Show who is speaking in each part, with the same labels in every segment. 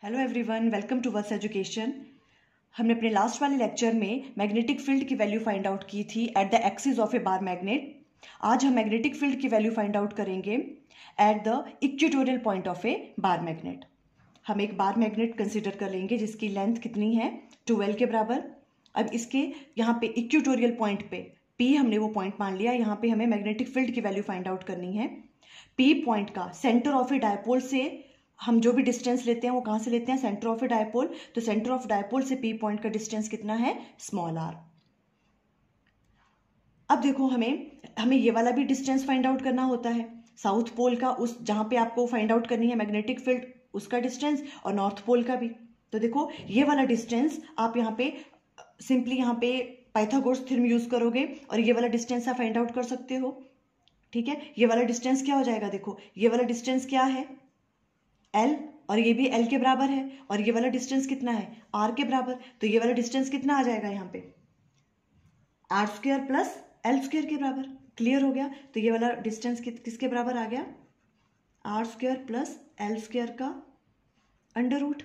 Speaker 1: Hello everyone, welcome to वर्स education. हमने अपने लास्ट वाले लेक्चर में मैग्नेटिक फील्ड की वैल्यू फाइंड आउट की थी at the axis of a bar magnet. आज हम मैग्नेटिक फील्ड की वैल्यू फाइंड आउट करेंगे at the equatorial point of a bar magnet. हम एक बार मैग्नेट कंसिडर कर लेंगे जिसकी लेंथ कितनी है 12 के बराबर। अब इसके यहाँ पे इक्वेटोरियल पॉइंट पे P हमने वो पॉइंट मान लिया। यहाँ पे हमें मैग्नेटिक फील्ड की वैल्यू फाइंड आउट करनी है। P पॉइंट का सेंटर ऑफ ए डायपोल से हम जो भी डिस्टेंस लेते हैं वो कहाँ से लेते हैं, सेंटर ऑफ ए डायपोल। तो सेंटर ऑफ डायपोल से P पॉइंट का डिस्टेंस कितना है, स्मॉल r। अब देखो हमें ये वाला भी डिस्टेंस फाइंड आउट करना होता है। साउथ पोल का, उस जहाँ पे आपको फाइंड आउट करनी है मैग्नेटिक फील्ड, उसका डिस्टेंस, और नॉर्थ पोल का भी। तो देखो ये वाला डिस्टेंस आप यहाँ पे सिंपली यहाँ पे पाइथागोरस थ्योरम यूज करोगे और ये वाला डिस्टेंस आप फाइंड आउट कर सकते हो। ठीक है, ये वाला डिस्टेंस क्या हो जाएगा, देखो ये वाला डिस्टेंस क्या है, L, और ये भी L के बराबर है, और ये वाला डिस्टेंस कितना है, R के बराबर। तो ये वाला डिस्टेंस कितना आ जाएगा यहाँ पे, R square plus L square के बराबर। क्लियर हो गया। तो ये वाला डिस्टेंस किसके बराबर आ गया, R square plus L square का अंडर रूट।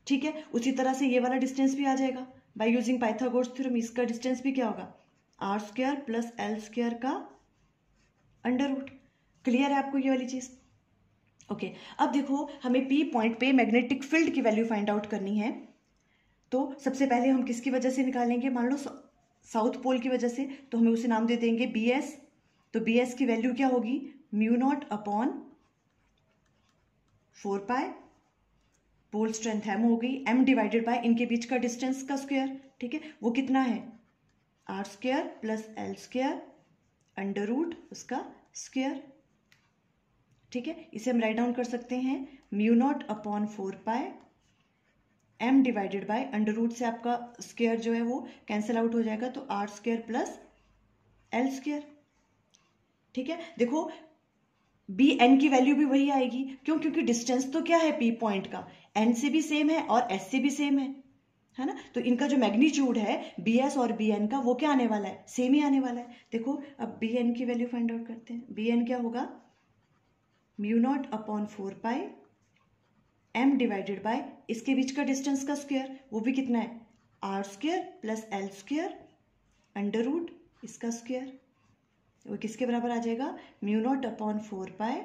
Speaker 1: ठीक है, उसी तरह से ये वाला डिस्टेंस भी आ जाएगा बाय यूजिंग पाइथागोरस थ्योरम। इसका डिस्टेंस भी क्या होगा, R square plus L square का अंडर रूट। क्लियर है आपको ये वाली चीज। ओके, अब देखो हमें P पॉइंट पे मैग्नेटिक फील्ड की वैल्यू फाइंड आउट करनी है। तो सबसे पहले हम किसकी वजह से निकालेंगे, मान लो साउथ पोल की वजह से, तो हमें उसे नाम दे देंगे BS। तो BS की वैल्यू क्या होगी, म्यू नॉट अपॉन 4 पाई, पोल स्ट्रेंथ M हो गई, M डिवाइडेड बाय इनके बीच का डिस्टेंस का स्क्वायर। ठीक है, वो कितना है, R square plus L square under root उसका स्क्वायर। ठीक है, इसे हम राइट डाउन कर सकते हैं mu naught upon 4 pi, M divided by under root से आपका स्क्वायर जो है वो कैंसिल आउट हो जाएगा, तो R square plus L square. ठीक है, देखो BN की वैल्यू भी वही आएगी। क्यों, क्योंकि डिस्टेंस तो क्या है P पॉइंट का, N से भी सेम है और S से भी सेम है ना। तो इनका जो मैग्नीट्यूड है BS और BN का, वो क्या आने वाला है, सेम ही आने वाला है। देखो अब BN की वैल्यू फाइंड आउट करते हैं। BN क्या होगा, mu naught upon 4 pi, M divided bye इसके बीच का डिस्टेंस का स्क्वायर, वो भी कितना है, R square plus L square under root इसका स्क्वायर। वो किसके बराबर आ जाएगा, mu naught upon 4 pi,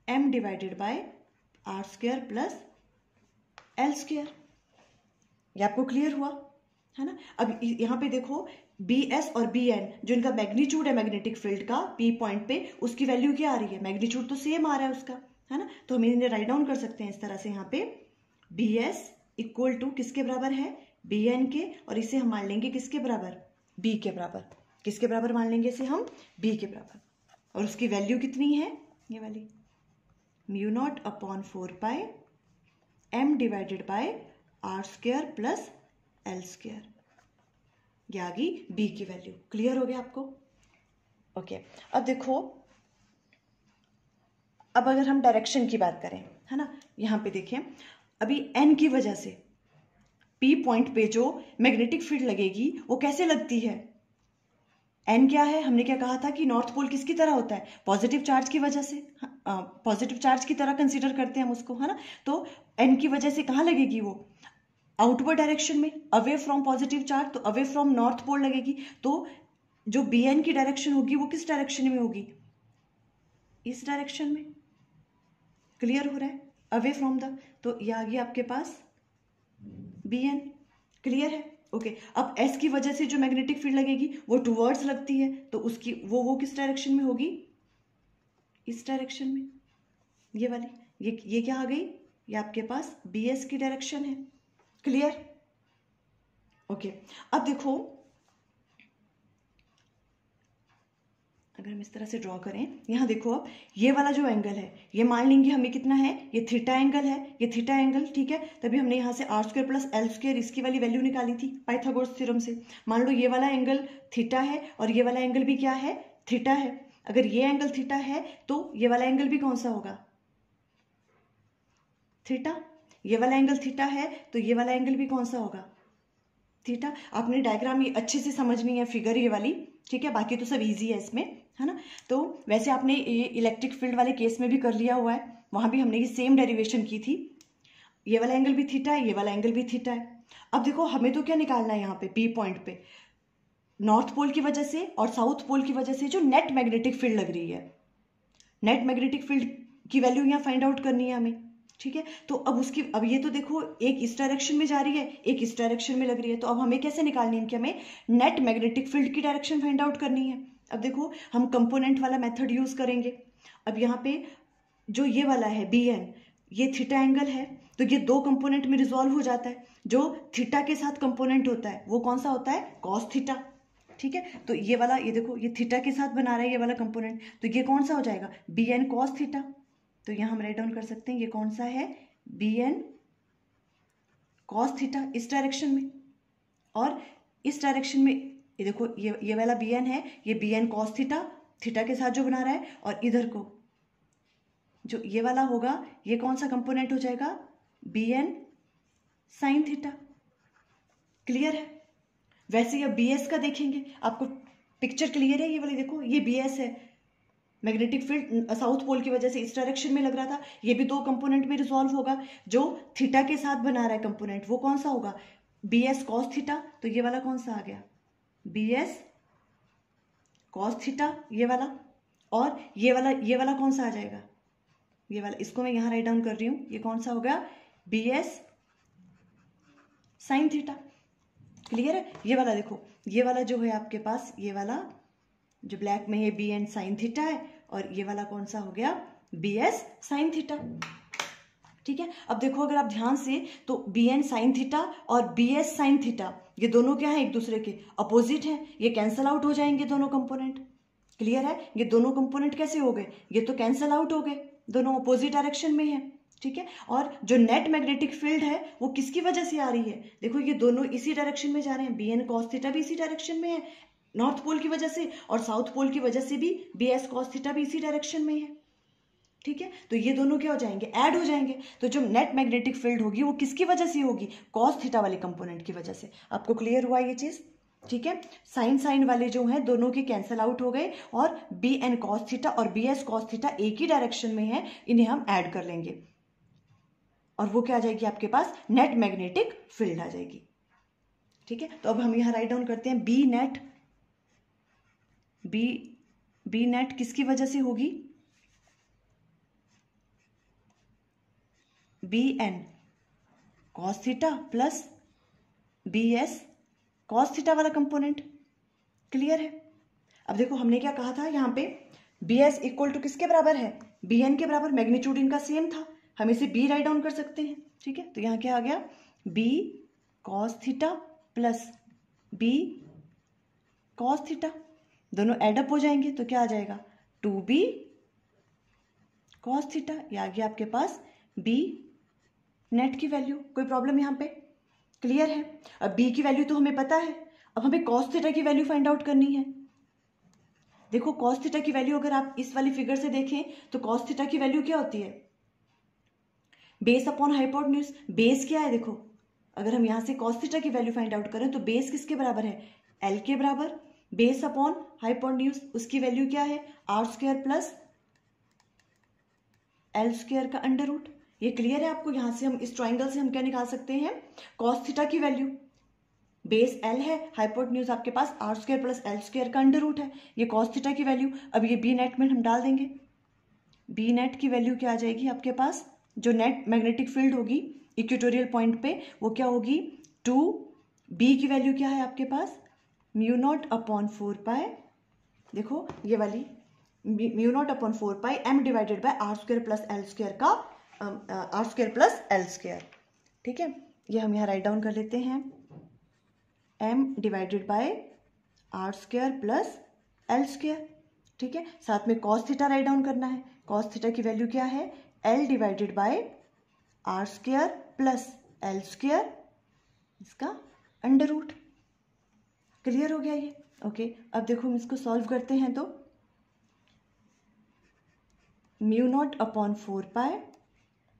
Speaker 1: M divided by R square plus L square. ये आपको क्लियर हुआ है ना। अब यहाँ पे देखो BS और BN जो इनका मैग्नीट्यूड है मैग्नेटिक फील्ड का P पॉइंट पे, उसकी वैल्यू क्या आ रही है, मैग्नीट्यूड तो सेम आ रहा है उसका, है ना। तो हम इन्हें राइट डाउन कर सकते हैं इस तरह से। यहाँ पे BS इक्वल टू किसके बराबर है, BN के, और इसे हम मान लेंगे किसके बराबर, B के बराबर। किसके बराबर मान लेंगे इसे हम, B के बराबर। और उसकी वैल्यू कितनी है, ये वाली mu naught upon 4 pi, M divided by R square plus L square. ये आ गई B की वैल्यू। क्लियर हो गया आपको। ओके, अब देखो, अब अगर हम डायरेक्शन की बात करें, है ना, यहाँ पे देखें अभी N की वजह से P पॉइंट पे जो मैग्नेटिक फील्ड लगेगी वो कैसे लगती है। N क्या है, हमने क्या कहा था कि नॉर्थ पोल किसकी तरह होता है, पॉजिटिव चार्ज की वजह से, पॉजिटिव चार्ज की तरह कंसीडर करते हैं हम उसको, है ना। तो N की वजह से कहाँ लगेगी, वो आउटवर्ड डायरेक्शन में, अवे फ्रॉम पॉजिटिव चार्ज, तो अवे फ्रॉम नॉर्थ पोल लगेगी। तो जो BN की डायरेक्शन होगी वो किस डायरेक्शन में होगी, इस डायरेक्शन में। क्लियर हो रहा है, अवे फ्रॉम द, तो ये आ गया आपके पास BN। क्लियर है। ओके, अब S की वजह से जो मैग्नेटिक फील्ड लगेगी वो टूवर्ड्स लगती है, तो उसकी वो किस डायरेक्शन में होगी, इस डायरेक्शन में, ये वाली। ये क्या आ गई, ये आपके पास BS की डायरेक्शन है। क्लियर। ओके, अब देखो अगर हम इस तरह से ड्रॉ करें, यहाँ देखो अब ये वाला जो एंगल है, ये मान लेंगे हमें कितना है, ये थीटा एंगल है, ये थीटा एंगल। ठीक है, तभी हमने यहाँ से R square plus L square इसकी वाली वैल्यू निकाली थी पाइथागोरस थ्योरम से। मान लो ये वाला एंगल थीटा है और ये वाला एंगल भी क्या है, थीटा है। अगर ये एंगल थीटा है तो ये वाला एंगल भी कौन सा होगा, थीटा। ये वाला एंगल थीटा है तो ये वाला एंगल भी कौन सा होगा, थीटा। आपने डायग्राम ये अच्छे से समझनी है, फिगर ये वाली। ठीक है, बाकी तो सब इजी है इसमें, है ना। तो वैसे आपने ये इलेक्ट्रिक फील्ड वाले केस में भी कर लिया हुआ है, वहां भी हमने ये सेम डेरिवेशन की थी। ये वाला एंगल भी थीटा है, ये वाला एंगल भी थीटा है। अब देखो हमें तो क्या निकालना है यहाँ पे बी पॉइंट पे, नॉर्थ पोल की वजह से और साउथ पोल की वजह से जो नेट मैग्नेटिक फील्ड लग रही है, नेट मैग्नेटिक फील्ड की वैल्यू यहाँ फाइंड आउट करनी है हमें, ठीक है। तो अब ये तो देखो एक इस डायरेक्शन में जा रही है, एक इस डायरेक्शन में लग रही है, तो अब हमें कैसे निकालनी है कि हमें नेट मैग्नेटिक फील्ड की डायरेक्शन फाइंड आउट करनी है। अब देखो हम कंपोनेंट वाला मेथड यूज करेंगे। अब यहाँ पे जो ये वाला है बी एन, ये थीटा एंगल है, तो ये दो कंपोनेंट में रिजॉल्व हो जाता है। जो थीटा के साथ कंपोनेंट होता है वो कौन सा होता है, कॉस थीटा, ठीक है। तो ये वाला, ये देखो ये थीटा के साथ बना रहा है ये वाला कंपोनेंट, तो ये कौन सा हो जाएगा, बी एन कॉस थीटा। तो यहाँ हम राइट डाउन कर सकते हैं ये कौन सा है, बी एन कॉस थीटा इस डायरेक्शन में, और इस डायरेक्शन में ये देखो ये वाला बी एन है, ये B N cos theta, theta के साथ जो बना रहा है, और इधर को जो ये वाला होगा ये कौन सा कंपोनेंट हो जाएगा, B N sine theta. Clear है। वैसे ही अब बी एस का देखेंगे, आपको पिक्चर क्लियर है, ये वाली देखो ये बी एस है, मैग्नेटिक फील्ड साउथ पोल की वजह से इस डायरेक्शन में लग रहा था, ये भी दो कंपोनेंट में रिजॉल्व होगा। जो थीटा के साथ बना रहा है कंपोनेंट वो कौन सा होगा, बी एस कॉस थीटा। तो ये वाला कौन सा आ गया, बी एस कॉस थीटा ये वाला, और ये वाला कौन सा आ जाएगा, ये वाला, इसको मैं यहाँ राइट डाउन कर रही हूँ, ये कौन सा होगा, B S sine theta. Clear है। ये वाला देखो, ये वाला जो है आपके पास, ये वाला जो ब्लैक में है बी एन साइन थीटा है, और ये वाला कौन सा हो गया, बी एस साइन थीटा, ठीक है। अब देखो अगर आप ध्यान से, तो बी एन साइन थीटा और बी एस साइन थीटा ये दोनों क्या है, एक दूसरे के अपोजिट हैं, ये कैंसल आउट हो जाएंगे दोनों कंपोनेंट। क्लियर है। ये दोनों कंपोनेंट कैसे हो गए, ये तो कैंसल आउट हो गए, दोनों अपोजिट डायरेक्शन में है, ठीक है। और जो नेट मैग्नेटिक फील्ड है वो किसकी वजह से आ रही है, देखो ये दोनों इसी डायरेक्शन में जा रहे हैं, बी एन कॉस थीटा भी इसी डायरेक्शन में है नॉर्थ पोल की वजह से, और साउथ पोल की वजह से भी बी एस कॉस थीटा भी इसी डायरेक्शन में है, ठीक है। तो ये दोनों क्या हो जाएंगे, ऐड हो जाएंगे। तो जो नेट मैग्नेटिक फील्ड होगी वो किसकी वजह से होगी, कॉस थीटा वाले कंपोनेंट की वजह से। आपको क्लियर हुआ ये चीज, ठीक है। साइन साइन वाले जो हैं दोनों के कैंसल आउट हो गए, और बी एन कॉस थीटा और बी एस कॉस थीटा एक ही डायरेक्शन में है, इन्हें हम ऐड कर लेंगे, और वो क्या आ जाएगी आपके पास, नेट मैग्नेटिक फील्ड आ जाएगी, ठीक है। तो अब हम यहां राइट डाउन करते हैं बी नेट किसकी वजह से होगी, B N cos theta plus B S cos theta वाला कंपोनेंट। क्लियर है। अब देखो हमने क्या कहा था यहाँ पे, बी एस इक्वल टू किसके बराबर है, बी एन के बराबर, मैग्नीट्यूड इनका सेम था, हम इसे बी राइट डाउन कर सकते हैं, ठीक है। तो यहाँ क्या आ गया, B cos theta plus B cos theta, दोनों एडअप हो जाएंगे तो क्या आ जाएगा, 2b कॉस थीटा। ये आ गया आपके पास b नेट की वैल्यू। कोई प्रॉब्लम यहाँ पे, क्लियर है। अब b की वैल्यू तो हमें पता है, अब हमें कॉस थीटा की वैल्यू फाइंड आउट करनी है। देखो कॉस थीटा की वैल्यू अगर आप इस वाली फिगर से देखें तो कॉस थीटा की वैल्यू क्या होती है, बेस अपॉन हाइपोटेन्यूज। बेस क्या है, देखो अगर हम यहां से कॉस थीटा की वैल्यू फाइंड आउट करें तो बेस किसके बराबर है, एल के बराबर, बेस अपॉन हाइपोटेन्यूज उसकी वैल्यू क्या है, R square plus L square का अंडर रूट। ये क्लियर है आपको। यहां से हम इस ट्राइंगल से हम क्या निकाल सकते हैं, कॉस थीटा की वैल्यू, बेस एल है, हाइपोटेन्यूज आपके पास R square plus L square का अंडर रूट है, ये कॉस थीटा की वैल्यू। अब ये बी नेट में हम डाल देंगे, बी नेट की वैल्यू क्या आ जाएगी आपके पास, जो नेट मैग्नेटिक फील्ड होगी इक्वेटोरियल पॉइंट पे वो क्या होगी, 2b की वैल्यू क्या है आपके पास, म्यू नॉट अपॉन 4 देखो ये वाली mu naught upon 4 m divided by R square plus L square का R square plus L square, ठीक है। ये हम यहाँ राइट डाउन कर लेते हैं, m divided by R square plus L square, ठीक है। साथ में कॉस थीटा राइट डाउन करना है, कॉस थीटा की वैल्यू क्या है, l divided by R square plus L square इसका अंडर रूट। क्लियर हो गया ये, ओके। अब देखो हम इसको सॉल्व करते हैं, तो म्यू नॉट अपॉन 4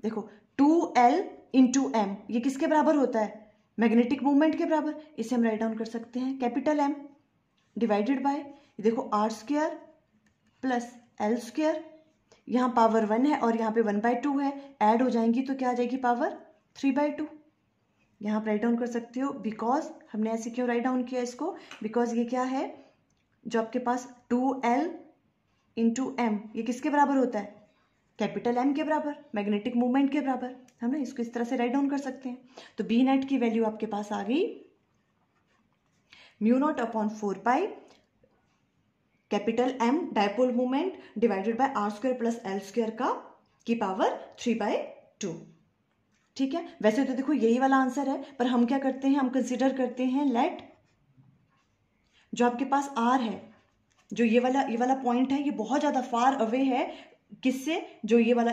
Speaker 1: देखो 2l इंटू m ये किसके बराबर होता है, मैग्नेटिक मूवमेंट के बराबर। इसे हम राइट डाउन कर सकते हैं कैपिटल M डिवाइडेड बाय देखो R square plus L square, यहाँ पावर 1 है और यहाँ पे 1/2 है, ऐड हो जाएंगी तो क्या आ जाएगी पावर 3/2। यहाँ आप राइट डाउन कर सकते हो, बिकॉज हमने ऐसे क्यों राइट डाउन किया इसको, बिकॉज ये क्या है, जो आपके पास 2L इंटू एम, ये किसके बराबर होता है, कैपिटल एम के बराबर, मैग्नेटिक मूवमेंट के बराबर, हम ना इसको इस तरह से राइट डाउन कर सकते हैं। तो बी नेट की वैल्यू आपके पास आ गई μ0/4 capital M dipole movement divided by r² plus l² की पावर 3/2। ठीक है, वैसे तो देखो यही वाला आंसर है, पर हम क्या करते हैं, हम कंसिडर करते हैं लेट जो आपके पास r है, जो ये वाला पॉइंट है, ये बहुत ज़्यादा फार अवे है किससे, जो ये वाला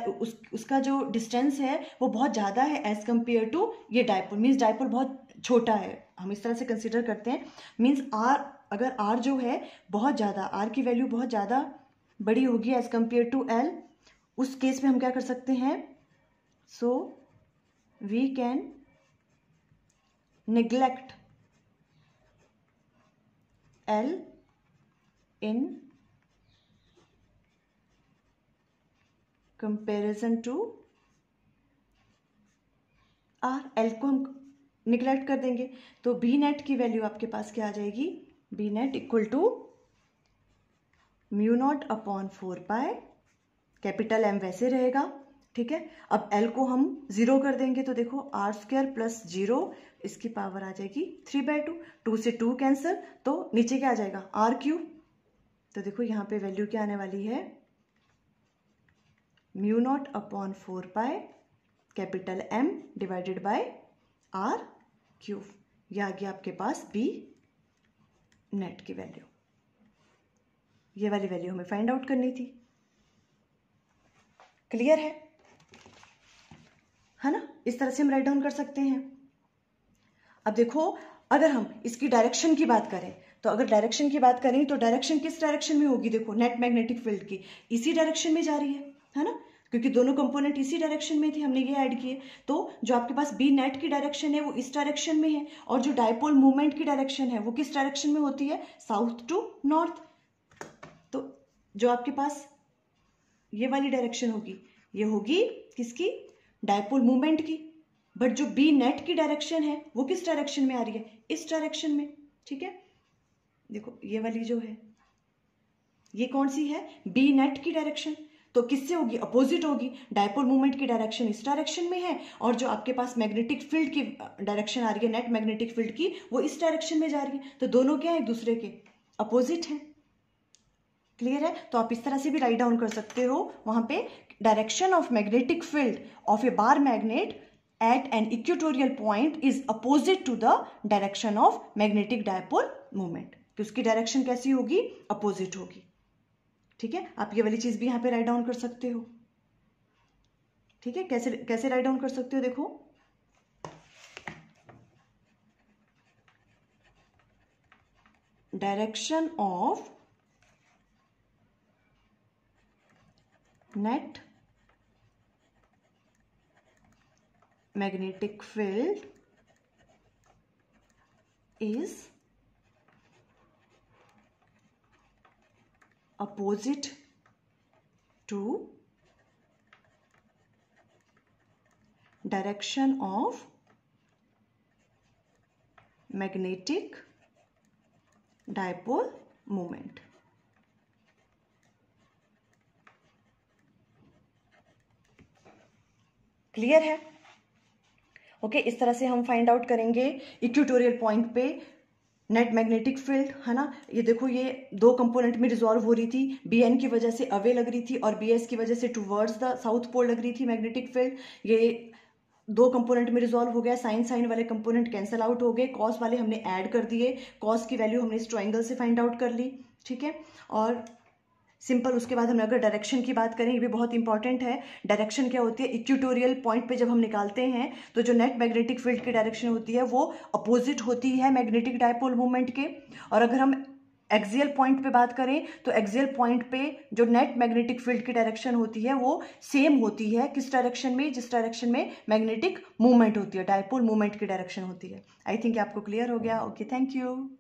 Speaker 1: उसका जो डिस्टेंस है वो बहुत ज़्यादा है एज कंपेयर टू ये डायपोल, मीन्स डायपोल बहुत छोटा है, हम इस तरह से कंसिडर करते हैं। मीन्स r, अगर r जो है बहुत ज़्यादा, r की वैल्यू बहुत ज़्यादा बड़ी होगी एज कंपेयर टू l, उस केस में हम क्या कर सकते हैं, so we can neglect L in comparison to R, L को हम निगलेक्ट कर देंगे, तो बी नेट की वैल्यू आपके पास क्या आ जाएगी, B net equal to μ0/4 capital M वैसे रहेगा। ठीक है, अब L को हम 0 कर देंगे, तो देखो r² प्लस 0, इसकी पावर आ जाएगी 3/2, 2 से 2 कैंसिल, तो नीचे क्या आ जाएगा r³, तो देखो यहाँ पे वैल्यू क्या आने वाली है, μ0/4 capital M divided bye r³, ये आ गया आपके पास बी नेट की वैल्यू। ये वाली वैल्यू हमें फाइंड आउट करनी थी, क्लियर है ना, इस तरह से हम राइट डाउन कर सकते हैं। अब देखो अगर हम इसकी डायरेक्शन की बात करें, तो अगर डायरेक्शन की बात करें तो डायरेक्शन किस डायरेक्शन में होगी, देखो नेट मैग्नेटिक फील्ड की इसी डायरेक्शन में जा रही है ना, क्योंकि दोनों कंपोनेंट इसी डायरेक्शन में थे, हमने ये ऐड किए, तो जो आपके पास बी नेट की डायरेक्शन है वो इस डायरेक्शन में है, और जो डायपोल मूवमेंट की डायरेक्शन है वो किस डायरेक्शन में होती है, साउथ टू नॉर्थ। तो जो आपके पास ये वाली डायरेक्शन होगी, ये होगी किसकी, डायपोल मूवमेंट की, बट जो बी नेट की डायरेक्शन है वो किस डायरेक्शन में आ रही है, इस डायरेक्शन में। ठीक है, देखो ये वाली जो है ये कौन सी है, बी नेट की डायरेक्शन, तो किससे होगी, अपोजिट होगी, डायपोल मूवमेंट की डायरेक्शन इस डायरेक्शन में है, और जो आपके पास मैग्नेटिक फील्ड की डायरेक्शन आ रही है, नेट मैग्नेटिक फील्ड की, वो इस डायरेक्शन में जा रही है, तो दोनों क्या है, एक दूसरे के अपोजिट है। क्लियर है, तो आप इस तरह से भी राइट डाउन कर सकते हो, वहां पे direction of magnetic field of a bar magnet at an equatorial point is opposite to the direction of magnetic dipole movement, तो उसकी डायरेक्शन कैसी होगी, अपोजिट होगी। ठीक है, आप ये वाली चीज भी यहाँ पे राइट डाउन कर सकते हो। ठीक है, कैसे कैसे राइट डाउन कर सकते हो, देखो direction of net magnetic field is opposite to direction of magnetic dipole moment। Clear है, ओके, इस तरह से हम फाइंड आउट करेंगे इक्वेटोरियल पॉइंट पे नेट मैग्नेटिक फील्ड, है ना। ये देखो ये दो कंपोनेंट में रिजॉल्व हो रही थी, बी एन की वजह से अवे लग रही थी और बी एस की वजह से टूवर्ड्स द साउथ पोल लग रही थी मैग्नेटिक फील्ड। ये दो कंपोनेंट में रिजॉल्व हो गया, साइन साइन वाले कंपोनेंट कैंसिल आउट हो गए, कॉस वाले हमने ऐड कर दिए, कॉस की वैल्यू हमने इस ट्रायंगल से फाइंड आउट कर ली। ठीक है, और सिंपल उसके बाद हम अगर डायरेक्शन की बात करें, ये भी बहुत इंपॉर्टेंट है। डायरेक्शन क्या होती है, इक्वेटोरियल पॉइंट पे जब हम निकालते हैं तो जो नेट मैग्नेटिक फील्ड की डायरेक्शन होती है वो अपोजिट होती है मैग्नेटिक डायपोल मूवमेंट के। और अगर हम एक्सियल पॉइंट पे बात करें तो एक्सियल पॉइंट पे जो नेट मैग्नेटिक फील्ड की डायरेक्शन होती है वो सेम होती है किस डायरेक्शन में, जिस डायरेक्शन में मैग्नेटिक मूवमेंट होती है, डायपोल मूवमेंट की डायरेक्शन होती है। आई थिंक आपको क्लियर हो गया। Okay, thank you.